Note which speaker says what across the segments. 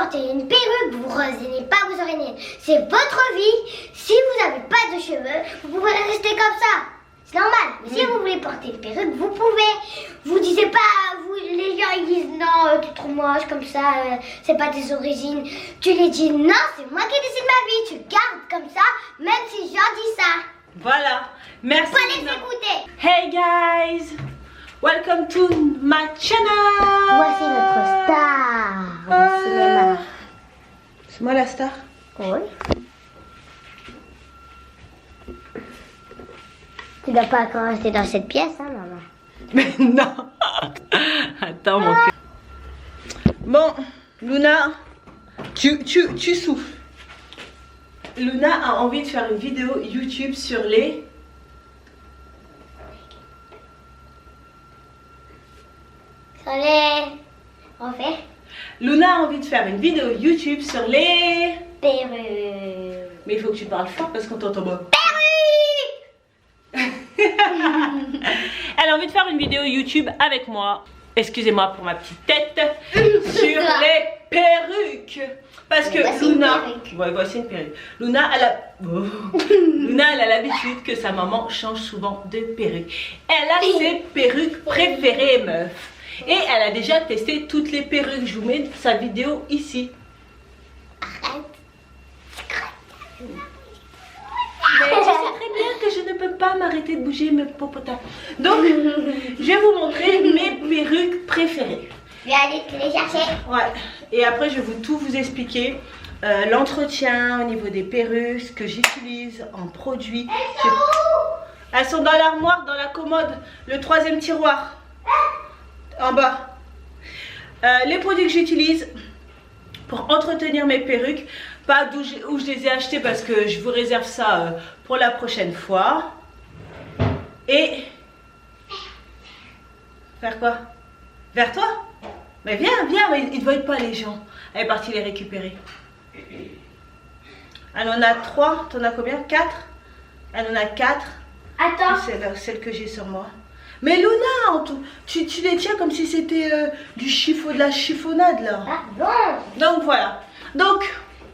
Speaker 1: porter une perruque, vous n'allez pas vous oreiller. C'est votre vie. Si vous n'avez pas de cheveux, vous pouvez rester comme ça. C'est normal. Mais si vous voulez porter une perruque, vous pouvez. Vous disiez pas, les gens ils disent non, tu es trop moche comme ça, c'est pas tes origines. Tu les dis non, c'est moi qui décide ma vie. Tu gardes comme ça, même si les gens disent ça.
Speaker 2: Voilà. Merci.
Speaker 1: Pas les écouter.
Speaker 2: Hey guys, welcome to my channel.
Speaker 1: Voici notre star au cinéma.
Speaker 2: C'est moi la star?
Speaker 1: Oui. Tu dois pas encore rester dans cette pièce, hein, maman?
Speaker 2: Mais non. Attends, mon cœur. Bon, Luna, tu souffles. Luna a envie de faire une vidéo YouTube sur les...
Speaker 1: Sur les... Refais.
Speaker 2: Luna a envie de faire une vidéo YouTube sur les...
Speaker 1: Perruques.
Speaker 2: Mais il faut que tu parles fort parce qu'on t'entend pas.
Speaker 1: Perruques.
Speaker 2: Elle a envie de faire une vidéo YouTube avec moi. Excusez-moi pour ma petite tête. Sur les perruques. Parce que
Speaker 1: voici
Speaker 2: Luna...
Speaker 1: une perruque.
Speaker 2: Ouais, voici une perruque. Luna, Luna, elle a l'habitude que sa maman change souvent de perruque. Elle a ses perruques préférées, meuf. Et elle a déjà testé toutes les perruques. Je vous mets sa vidéo ici.
Speaker 1: Arrête.
Speaker 2: Mais tu sais très bien que je ne peux pas m'arrêter de bouger mes popotas. Donc, je vais vous montrer mes perruques préférées.
Speaker 1: Je vais aller te les chercher.
Speaker 2: Ouais. Et après, je vais tout vous expliquer. L'entretien au niveau des perruques, ce que j'utilise en produits. Elles sont dans l'armoire, dans la commode, le 3e tiroir. En bas. Les produits que j'utilise pour entretenir mes perruques. Pas où je les ai achetés parce que je vous réserve ça pour la prochaine fois. Et... Faire quoi? Vers toi? Mais viens, mais ils ne voient pas les gens. Elle est partie les récupérer. Elle en a 3. T'en as combien? 4? Elle en a 4.
Speaker 1: Attends.
Speaker 2: C'est celle que j'ai sur moi. Mais Luna, tu les tiens comme si c'était de la chiffonnade là.
Speaker 1: Ah bon?
Speaker 2: Donc voilà. Donc,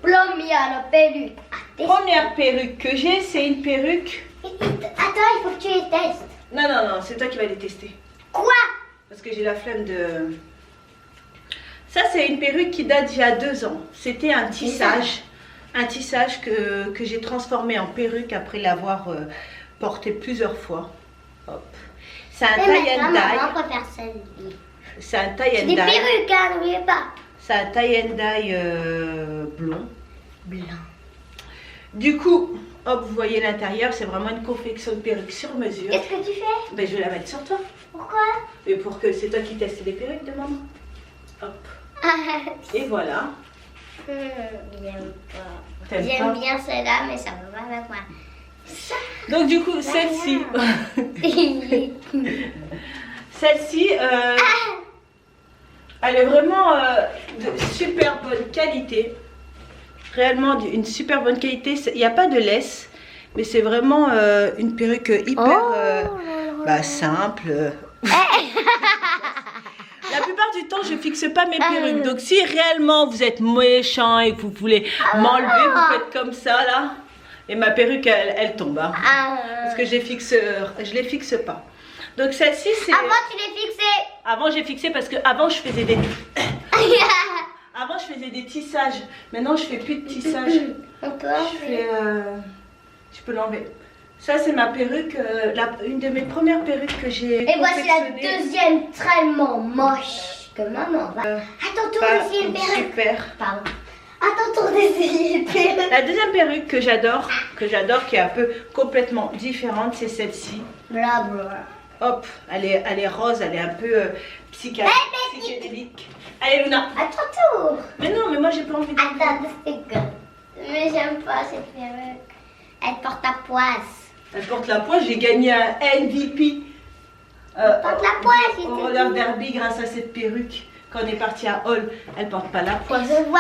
Speaker 1: Première perruque.
Speaker 2: première perruque que j'ai, c'est une perruque.
Speaker 1: Attends, il faut que tu les testes.
Speaker 2: Non, c'est toi qui vas les tester.
Speaker 1: Quoi?
Speaker 2: Parce que j'ai la flemme de... Ça, c'est une perruque qui date d'il y a 2 ans. C'était un tissage. Un tissage que j'ai transformé en perruque après l'avoir porté plusieurs fois. Hop. C'est un tie and
Speaker 1: Maman
Speaker 2: dye.
Speaker 1: préfère celle-ci.
Speaker 2: C'est un tie
Speaker 1: C'est
Speaker 2: and
Speaker 1: des
Speaker 2: dye.
Speaker 1: perruques, hein, n'oubliez pas.
Speaker 2: C'est un tie and dye blond.
Speaker 1: Blanc.
Speaker 2: Du coup, hop, vous voyez l'intérieur, c'est vraiment une confection de perruque sur mesure.
Speaker 1: Qu'est-ce que tu fais?
Speaker 2: Ben, je vais la mettre sur toi.
Speaker 1: Pourquoi?
Speaker 2: Et pour que c'est toi qui testes les perruques de maman. Hop. Et voilà.
Speaker 1: J'aime pas.
Speaker 2: T'aimes
Speaker 1: J'aime
Speaker 2: pas?
Speaker 1: bien celle-là, mais ça va pas avec moi.
Speaker 2: Donc du coup, celle-ci. Celle-ci, elle est vraiment de super bonne qualité. Réellement une super bonne qualité. Il n'y a pas de laisse, mais c'est vraiment une perruque hyper simple. La plupart du temps, je fixe pas mes perruques. Donc si réellement vous êtes méchant et que vous voulez m'enlever, vous faites comme ça là. Et ma perruque, elle tombe. Hein. Parce que je les fixe pas. Donc celle-ci, c'est...
Speaker 1: Avant, tu l'as fixé.
Speaker 2: Avant, j'ai fixé parce que avant je faisais des... Avant, je faisais des tissages. Maintenant, je fais plus de tissage.
Speaker 1: On peut
Speaker 2: Je peux l'enlever. Ça, c'est ma perruque, une de mes premières perruques que j'ai
Speaker 1: Et voici la
Speaker 2: confectionnée.
Speaker 1: deuxième tellement moche que maman va. Attends, tour d'essayer une perruque.
Speaker 2: Super.
Speaker 1: Pardon. Attends, tour d'essayer une perruque.
Speaker 2: La deuxième perruque que j'adore, qui est un peu complètement différente, c'est celle-ci.
Speaker 1: Blabla.
Speaker 2: Hop, elle est rose, elle est un peu psychédélique. Allez, Luna.
Speaker 1: À ton tour.
Speaker 2: Mais non, mais moi, j'ai pas envie de...
Speaker 1: Attends, c'est que. Mais j'aime pas cette perruque. Elle porte la poisse.
Speaker 2: Elle porte la poisse, j'ai gagné un MVP.
Speaker 1: Porte la poisse,
Speaker 2: Au roller derby grâce à cette perruque. Quand on est parti à Hall, elle porte pas la poisse.
Speaker 1: Je vois.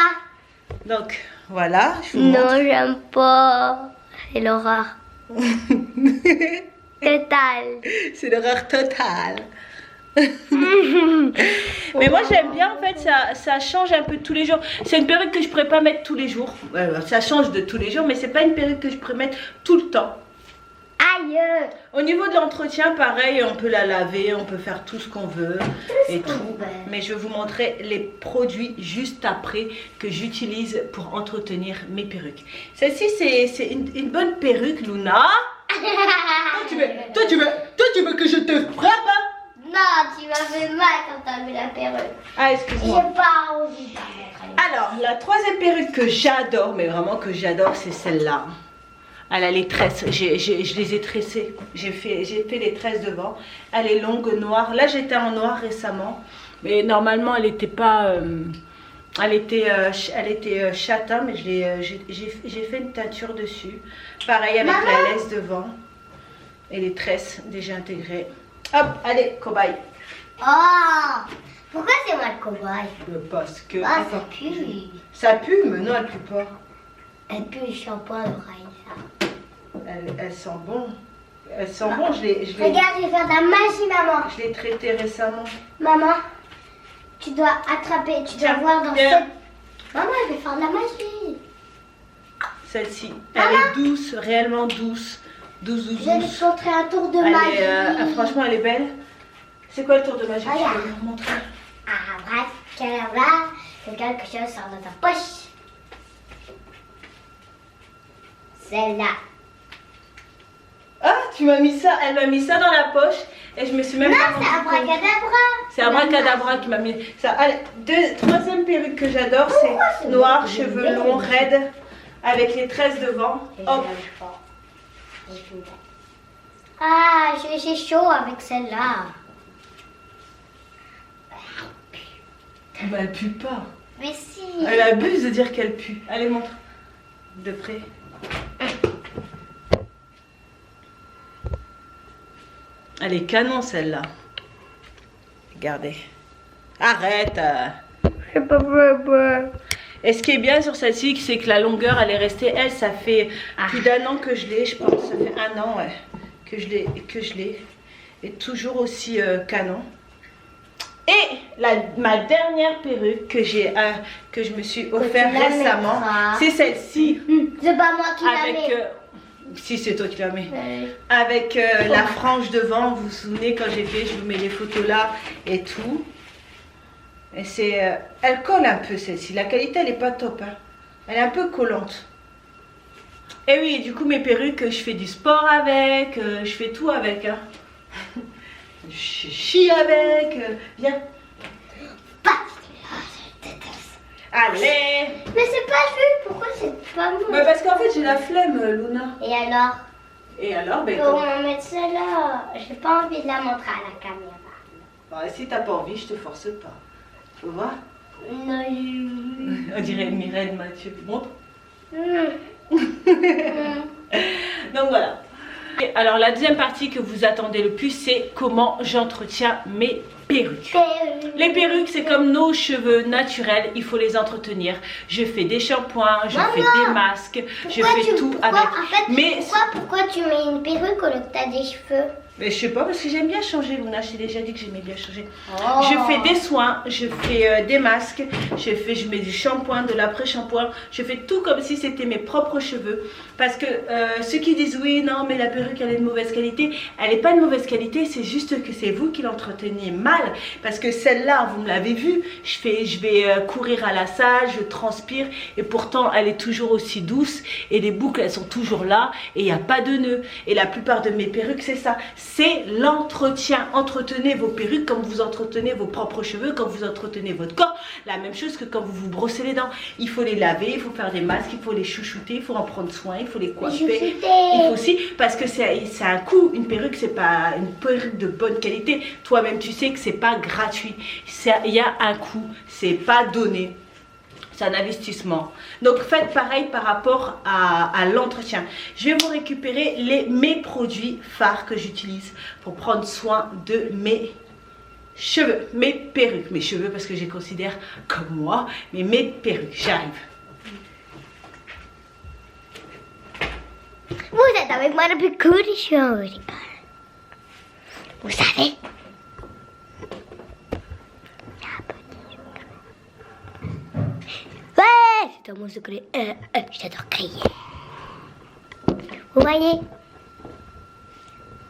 Speaker 2: Donc, voilà, je vous
Speaker 1: Non,
Speaker 2: montre.
Speaker 1: j'aime pas. C'est l'horreur. Total.
Speaker 2: C'est l'horreur totale. Mais moi j'aime bien en fait, ça change un peu tous les jours. C'est une perruque que je pourrais pas mettre tous les jours. Ça change de tous les jours, mais c'est pas une perruque que je pourrais mettre tout le temps.
Speaker 1: Aïe.
Speaker 2: Au niveau de l'entretien, pareil, on peut la laver, on peut faire tout ce qu'on veut et tout. Mais je vais vous montrer les produits juste après que j'utilise pour entretenir mes perruques. Celle-ci, c'est une bonne perruque, Luna. Toi, tu veux que je te frappe, hein?
Speaker 1: Non, tu m'as fait mal quand t'as mis la perruque.
Speaker 2: Ah, excuse-moi.
Speaker 1: J'ai pas envie de la mettre.
Speaker 2: Alors, la troisième perruque que j'adore, mais vraiment que j'adore, c'est celle-là. Elle a les tresses, je les ai tressées. J'ai fait les tresses devant. Elle est longue, noire. Là, j'étais en noir récemment. Mais normalement, elle n'était pas... elle était châtain, mais j'ai fait une teinture dessus. Pareil avec la laisse devant. Et les tresses déjà intégrées. Hop, allez, cobaye.
Speaker 1: Oh, pourquoi c'est moi le cobaye?
Speaker 2: Parce que...
Speaker 1: Ah, ça pue.
Speaker 2: Ça pue, mais non, elle pue pas.
Speaker 1: Elle pue le shampoing d'oreille, ça.
Speaker 2: Elle sent bon. Elle sent bon,
Speaker 1: Regarde, je vais faire de la magie, maman.
Speaker 2: Je l'ai traité récemment.
Speaker 1: Maman, tu dois attraper, tu dois voir dans cette... Maman, elle veut faire de la magie.
Speaker 2: Celle-ci, elle est douce, réellement douce. Douce.
Speaker 1: Je vais te montrer un tour de magie.
Speaker 2: Franchement, elle est belle. C'est quoi le tour de magie?
Speaker 1: Regarde.
Speaker 2: Je vais vous montrer.
Speaker 1: Abracadabra, que quelque chose sort de ta poche. Celle-là.
Speaker 2: Ah, tu m'as mis ça, elle m'a mis ça dans la poche et je me suis même
Speaker 1: Non,
Speaker 2: pas
Speaker 1: c'est
Speaker 2: rendu compte.
Speaker 1: abracadabra.
Speaker 2: C'est Abracadabra qui m'a mis ça. Allez, troisième perruque que j'adore, c'est noir, cheveux longs, raides, avec les tresses devant. Hop.
Speaker 1: Ah, j'ai chaud avec celle-là.
Speaker 2: Bah, elle pue pas.
Speaker 1: Mais si.
Speaker 2: Elle abuse de dire qu'elle pue. Allez, montre. De près. Elle est canon celle-là. Regardez. Arrête. Et ce qui est bien sur celle-ci, c'est que la longueur, elle est restée. Elle, ça fait plus d'1 an que je l'ai, je pense. Ça fait 1 an, ouais, que je l'ai. Et toujours aussi canon. Et ma dernière perruque que je me suis offert récemment, c'est celle-ci.
Speaker 1: C'est pas moi qui la mets.
Speaker 2: Si, c'est toi qui la mets. Avec la frange devant, vous vous souvenez quand j'ai fait, je vous mets les photos là et tout. Et c'est, elle colle un peu celle-ci. La qualité, elle n'est pas top. Hein. Elle est un peu collante. Et oui, du coup, mes perruques, je fais du sport avec, je fais tout avec. Hein. Je chie avec. Viens. Allez.
Speaker 1: Mais c'est pas juste, pourquoi c'est pas moi?
Speaker 2: Mais parce qu'en fait, j'ai la flemme, Luna.
Speaker 1: Et alors,
Speaker 2: ben
Speaker 1: on va mettre celle-là. J'ai pas envie de la montrer à la caméra.
Speaker 2: Bon, si t'as pas envie, je te force pas. Tu vois?
Speaker 1: Non.
Speaker 2: On dirait Mireille Mathieu. Montre. Donc voilà. Et alors la deuxième partie que vous attendez le plus, c'est comment j'entretiens mes perruques. Les perruques, c'est comme nos cheveux naturels, il faut les entretenir. Je fais des shampoings, je fais des masques, je fais tout avec.
Speaker 1: En fait, pourquoi tu mets une perruque au lieu que t'as des cheveux?
Speaker 2: Mais je sais pas, parce que j'aime bien changer, Luna. Je t'ai déjà dit que j'aimais bien changer.
Speaker 1: Oh.
Speaker 2: Je fais des soins, je fais des masques, je mets du shampoing, de l'après-shampoing. Je fais tout comme si c'était mes propres cheveux. Parce que ceux qui disent oui, non, mais la perruque elle est de mauvaise qualité, elle n'est pas de mauvaise qualité, c'est juste que c'est vous qui l'entretenez mal. Parce que celle-là, vous me l'avez vu, je vais courir à la salle, je transpire et pourtant elle est toujours aussi douce et les boucles elles sont toujours là et il n'y a pas de nœuds. Et la plupart de mes perruques, c'est ça. C'est l'entretien. Entretenez vos perruques comme vous entretenez vos propres cheveux, comme vous entretenez votre corps. La même chose que quand vous vous brossez les dents. Il faut les laver, il faut faire des masques, il faut les chouchouter, il faut en prendre soin, il faut les coiffer. Il faut aussi, parce que c'est un coût. Une perruque, c'est pas une perruque de bonne qualité. Toi-même, tu sais que c'est pas gratuit. Il y a un coût. C'est pas donné. C'est un investissement. Donc faites pareil par rapport à l'entretien. Je vais vous récupérer mes produits phares que j'utilise pour prendre soin de mes cheveux, mes perruques. Mes cheveux parce que je les considère comme moi, mais mes perruques. J'arrive.
Speaker 1: Vous êtes avec moi depuis que les cheveux. Vous savez? Putain, moi je connais. J'adore crier. Vous voyez?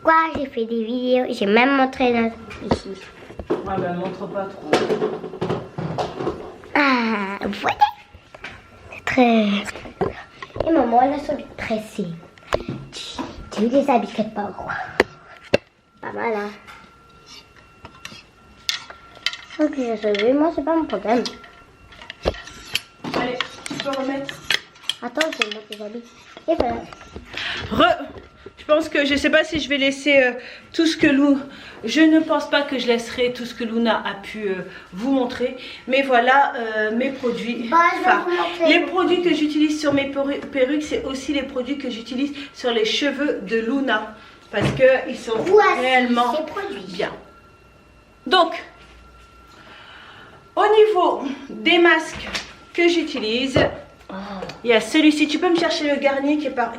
Speaker 1: Quoi? J'ai fait des vidéos. J'ai même montré ici.
Speaker 2: Ah ben montre pas trop.
Speaker 1: Ah, vous voyez? C'est très... Et maman, elle a son habit tressé. Tu veux des habits faites pas quoi? Pas mal, hein? Ok, j'ai sauvé. Moi, c'est pas mon problème.
Speaker 2: Allez, tu peux remettre.
Speaker 1: Attends, je vais mettre les habits. Et voilà.
Speaker 2: Je pense que je sais pas si je vais laisser tout ce que je ne pense pas que je laisserai tout ce que Luna a pu vous montrer, mais voilà mes produits phares. Les produits que j'utilise sur mes perruques, c'est aussi les produits que j'utilise sur les cheveux de Luna, parce que ils sont réellement bien. Donc au niveau des masques que j'utilise, il y a celui-ci. Tu peux me chercher le Garnier qui est par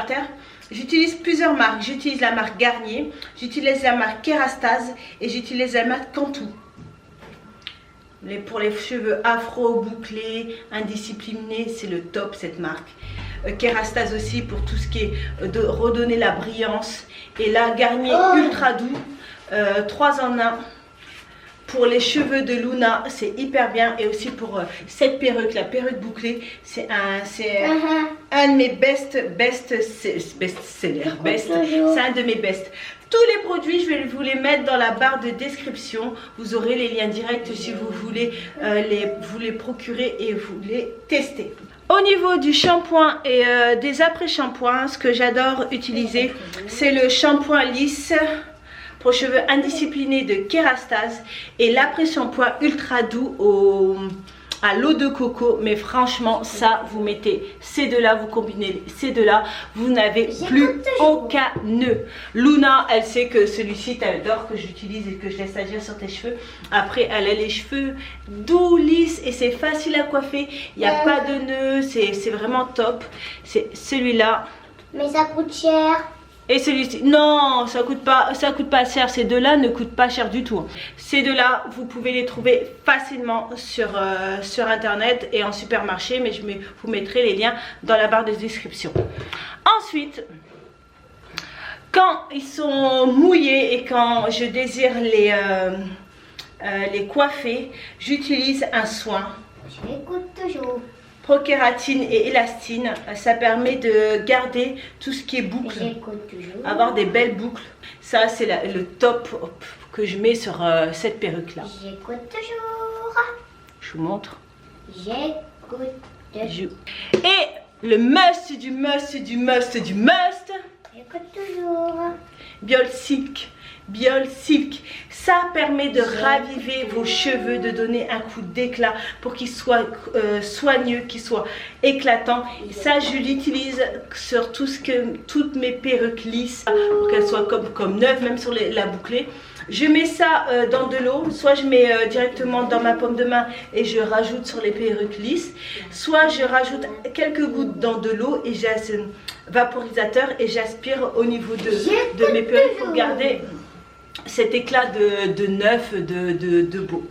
Speaker 2: terre. J'utilise plusieurs marques. J'utilise la marque Garnier, j'utilise la marque Kérastase et j'utilise la marque Cantu. Pour les cheveux afro, bouclés, indisciplinés, c'est le top cette marque. Kérastase aussi pour tout ce qui est de redonner la brillance. Et là, Garnier ultra doux, 3 en 1. Pour les cheveux de Luna, c'est hyper bien. Et aussi pour cette perruque, la perruque bouclée, c'est un de mes best-sellers. C'est un de mes best. Tous les produits, je vais vous les mettre dans la barre de description. Vous aurez les liens directs si vous voulez vous les procurer et vous les tester. Au niveau du shampoing et des après-shampoings, ce que j'adore utiliser, c'est le shampoing lisse pour cheveux indisciplinés de Kérastase et l'après-shampoing ultra doux à l'eau de coco. Mais franchement, ça, vous mettez ces deux-là, vous combinez ces deux-là, vous n'avez plus aucun nœud. Luna, elle sait que celui-ci, tu adores que j'utilise et que je laisse agir sur tes cheveux. Après, elle a les cheveux doux, lisses et c'est facile à coiffer. Il n'y a pas de nœud, c'est vraiment top. C'est celui-là.
Speaker 1: Mais ça coûte cher.
Speaker 2: Et celui-ci, non, ça coûte pas cher. Ces deux-là ne coûtent pas cher du tout. Ces deux-là, vous pouvez les trouver facilement sur internet et en supermarché, mais je vous mettrai les liens dans la barre de description. Ensuite, quand ils sont mouillés et quand je désire les coiffer, j'utilise un soin.
Speaker 1: J'écoute toujours.
Speaker 2: Prokératine et élastine, ça permet de garder tout ce qui est boucle, avoir des belles boucles. Ça, c'est le top que je mets sur cette perruque là.
Speaker 1: J'écoute toujours.
Speaker 2: Je vous montre.
Speaker 1: J'écoute toujours.
Speaker 2: Et le must du must du must du must.
Speaker 1: J'écoute toujours.
Speaker 2: Biolsilk. Biolsilk, ça permet de raviver vos cheveux, de donner un coup d'éclat pour qu'ils soient soigneux, qu'ils soient éclatants. Ça, je l'utilise sur toutes mes perruques lisses pour qu'elles soient comme neuves, même sur la bouclée. Je mets ça dans de l'eau, soit je mets directement dans ma paume de main et je rajoute sur les perruques lisses, soit je rajoute quelques gouttes dans de l'eau et j'ai un vaporisateur et j'aspire au niveau de mes perruques pour garder cet éclat de neuf, de beau.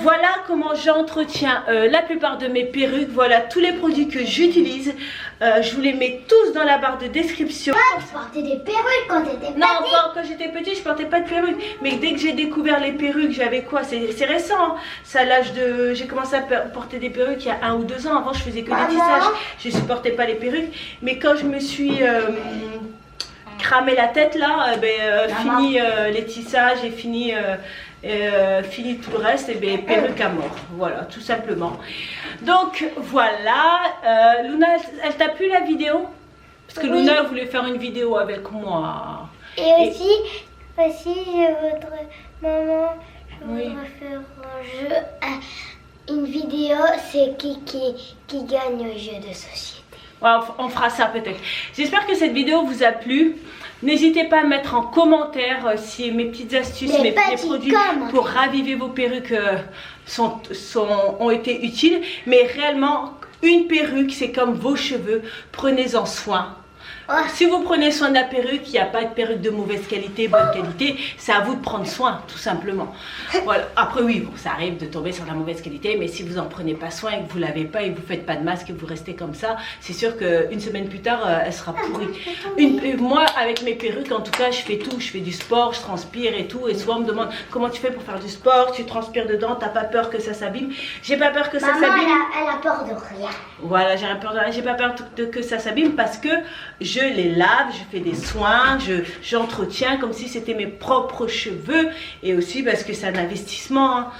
Speaker 2: Voilà comment j'entretiens la plupart de mes perruques. Voilà tous les produits que j'utilise. Je vous les mets tous dans la barre de description.
Speaker 1: Tu portais des perruques quand tu étais petite?
Speaker 2: Non, quand j'étais petite, je portais pas de perruques. Mais dès que j'ai découvert les perruques, j'avais quoi? C'est récent. Hein. C'est à l'âge de... J'ai commencé à porter des perruques il y a 1 ou 2 ans. Avant, je faisais que des tissages. Je ne supportais pas les perruques. Mais quand je me suis... cramer la tête là, fini les tissages et fini tout le reste, et perruque à mort, voilà, tout simplement. Donc voilà, Luna, elle t'a plu la vidéo? Parce que Luna voulait faire une vidéo avec moi.
Speaker 1: Et aussi je voudrais, maman, je voudrais faire un jeu, une vidéo, c'est qui gagne au jeu de société.
Speaker 2: Ouais, on fera ça peut-être. J'espère que cette vidéo vous a plu. N'hésitez pas à mettre en commentaire si mes petites astuces, mes produits pour raviver vos perruques ont été utiles. Mais réellement, une perruque, c'est comme vos cheveux. Prenez-en soin. Si vous prenez soin de la perruque, il n'y a pas de perruque de mauvaise qualité, bonne qualité. C'est à vous de prendre soin, tout simplement. Voilà. Après, oui, bon, ça arrive de tomber sur la mauvaise qualité, mais si vous n'en prenez pas soin et que vous ne lavez pas et que vous ne faites pas de masque et que vous restez comme ça, c'est sûr qu'une semaine plus tard, elle sera pourrie. Moi, avec mes perruques, en tout cas, je fais tout. Je fais du sport, je transpire et tout. Et souvent, on me demande comment tu fais pour faire du sport, tu transpires dedans, t'as pas peur que ça s'abîme. J'ai pas peur que ça s'abîme.
Speaker 1: Elle a peur de rien.
Speaker 2: Voilà, j'ai pas peur que ça s'abîme parce que je les lave, je fais des soins, j'entretiens comme si c'était mes propres cheveux et aussi parce que c'est un investissement. Hein.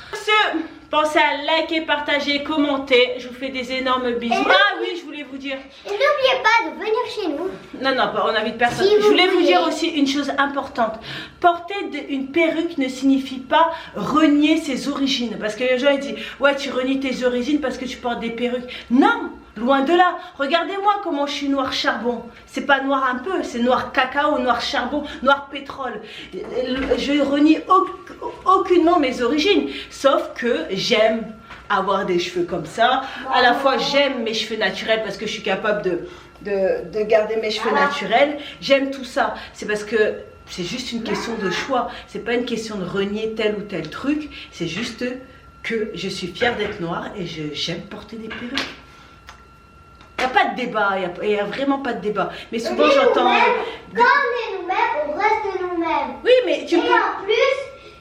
Speaker 2: Pensez à liker, partager, commenter. Je vous fais des énormes bisous. Ah oui, je voulais vous dire.
Speaker 1: Et n'oubliez pas de venir chez nous.
Speaker 2: Non, on n'invite personne. Je voulais vous dire aussi une chose importante. Porter une perruque ne signifie pas renier ses origines. Parce que les gens ils disent, ouais, tu renies tes origines parce que tu portes des perruques. Non, loin de là. Regardez-moi comment je suis noir charbon. C'est pas noir un peu, c'est noir cacao, noir charbon, noir pétrole. Je renie aucunement mes origines. Sauf que j'aime avoir des cheveux comme ça. À la fois, j'aime mes cheveux naturels parce que je suis capable de garder mes cheveux naturels. J'aime tout ça. C'est parce que c'est juste une question de choix. C'est pas une question de renier tel ou tel truc. C'est juste que je suis fière d'être noire et j'aime porter des perruques. Il n'y a pas de débat, il n'y a vraiment pas de débat. Mais souvent j'entends...
Speaker 1: Quand on est nous-mêmes, on reste nous-mêmes.
Speaker 2: Oui, mais tu peux...
Speaker 1: Et en plus,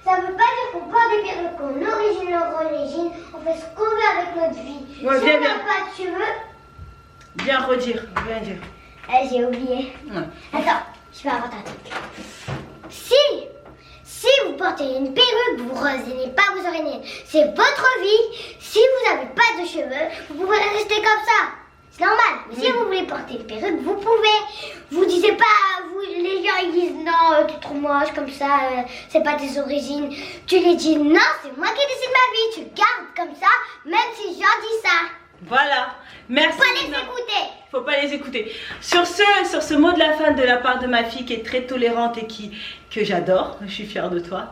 Speaker 1: ça ne veut pas dire qu'on porte des perruques, qu'on origine leur origine. On fait ce qu'on veut avec notre vie.
Speaker 2: Ouais,
Speaker 1: si
Speaker 2: viens,
Speaker 1: on
Speaker 2: viens.
Speaker 1: n'a pas de cheveux...
Speaker 2: Viens redire, viens dire.
Speaker 1: J'ai oublié.
Speaker 2: Ouais.
Speaker 1: Attends, je vais inventer un truc. Si vous portez une perruque, vous ne raisonnez pas vos oreilles. C'est votre vie. Si vous n'avez pas de cheveux, vous pouvez rester comme ça. C'est normal. Mais si vous voulez porter une perruque, vous pouvez. Vous disiez pas, les gens ils disent non, tu es trop moche comme ça, c'est pas tes origines. Tu les dis non, c'est moi qui décide ma vie. Tu gardes comme ça, même si les gens disent ça.
Speaker 2: Voilà. Merci.
Speaker 1: Faut pas les écouter.
Speaker 2: Faut pas les écouter. Sur ce mot de la fin de la part de ma fille qui est très tolérante et que j'adore, je suis fière de toi.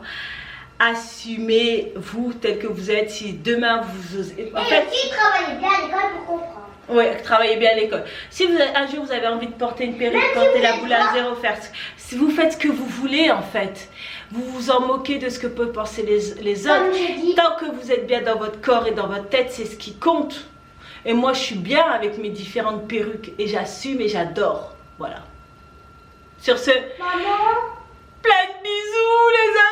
Speaker 2: Assumez-vous tel que vous êtes. Si demain vous osez...
Speaker 1: En fait, aussi travaillez bien à l'école pour comprendre.
Speaker 2: Oui, travaillez bien à l'école. Si un jour vous avez envie de porter une perruque, portez la boule à zéro, si vous faites ce que vous voulez en fait, vous vous en moquez de ce que peuvent penser les autres. Tant que vous êtes bien dans votre corps et dans votre tête, c'est ce qui compte. Et moi je suis bien avec mes différentes perruques et j'assume et j'adore. Voilà. Sur ce,
Speaker 1: maman,
Speaker 2: plein de bisous les amis.